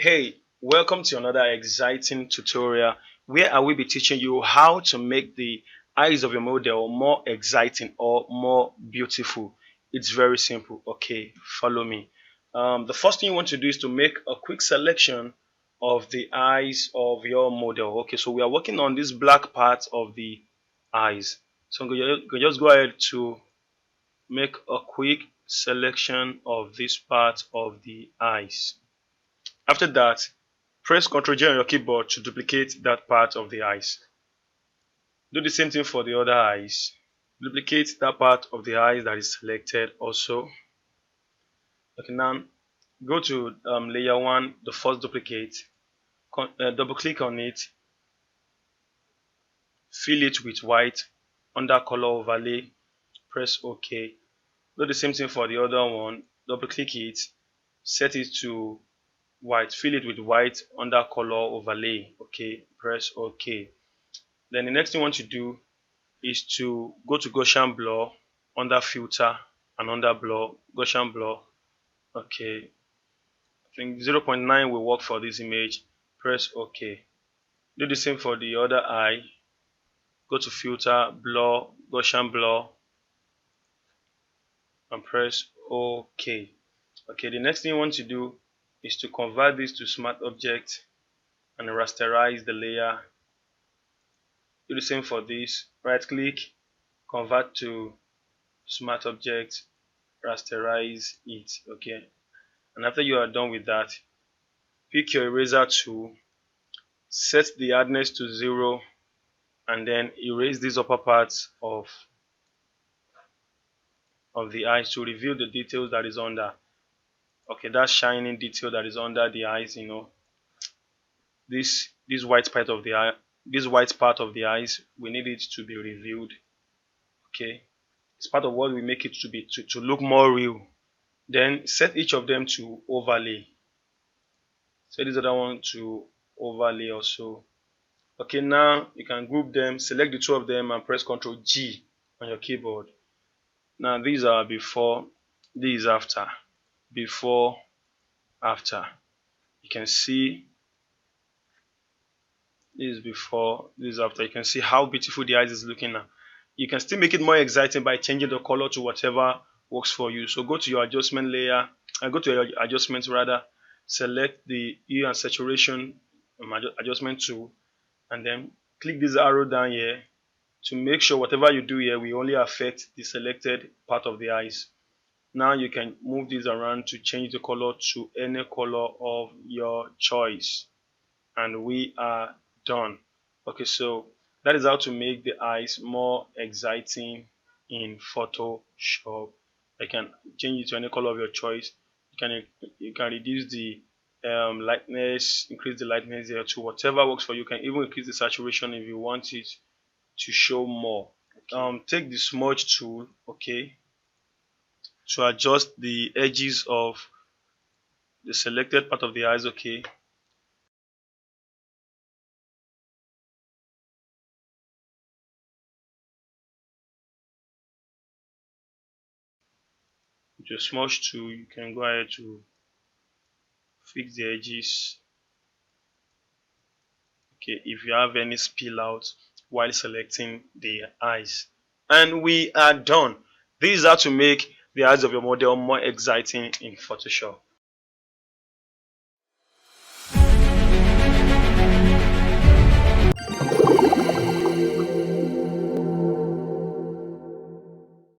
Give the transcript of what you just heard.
Hey, welcome to another exciting tutorial where I will be teaching you how to make the eyes of your model more exciting or more beautiful. It's very simple. Okay, follow me. The first thing you want to do is to make a quick selection of the eyes of your model. Okay, so we are working on this black part of the eyes. So I'm going to just go ahead to make a quick selection of this part of the eyes. After that, press Ctrl J on your keyboard to duplicate that part of the eyes. Do the same thing for the other eyes. Duplicate that part of the eyes that is selected also. Okay, now go to layer 1, the first duplicate, double click on it, fill it with white, under color overlay, press OK. Do the same thing for the other one, double click it, set it to white, fill it with white, under color overlay, okay, press OK. Then the next thing you want to do is to go to Gaussian blur, under filter and under blur, Gaussian blur. Okay, I think 0.9 will work for this image. Press OK. Do the same for the other eye. Go to filter, blur, Gaussian blur, and press OK. Okay, the next thing you want to do is to convert this to smart object and rasterize the layer. Do the same for this. Right click, convert to smart object, rasterize it. Okay, and after you are done with that, pick your eraser tool, set the hardness to 0, and then erase these upper parts of the eyes to reveal the details that is under. Okay, that shining detail that is under the eyes, this white part of the eye, this white part of the eyes, we need it to be revealed. Okay, it's part of what we make it to be to look more real. Then set each of them to overlay. Set this other one to overlay also. Okay, now you can group them, select the two of them and press Ctrl G on your keyboard. Now these are before, these after, before, after. You can see this is before, this is after. You can see how beautiful the eyes is looking now. You can still make it more exciting by changing the color to whatever works for you. So go to your adjustment layer and go to your adjustments rather, select the hue and saturation adjustment tool, and then click this arrow down here to make sure whatever you do here will only affect the selected part of the eyes. Now you can move this around to change the color to any color of your choice, and we are done. Okay, so that is how to make the eyes more exciting in Photoshop. I can change it to any color of your choice. You can reduce the lightness, increase the lightness there to whatever works for you. You can even increase the saturation if you want it to show more. Take the smudge tool, okay, to adjust the edges of the selected part of the eyes. Okay, with your smudge tool you can go ahead to fix the edges. Okay, if you have any spill out while selecting the eyes, and we are done. This is how to make the eyes of your model more exciting in Photoshop.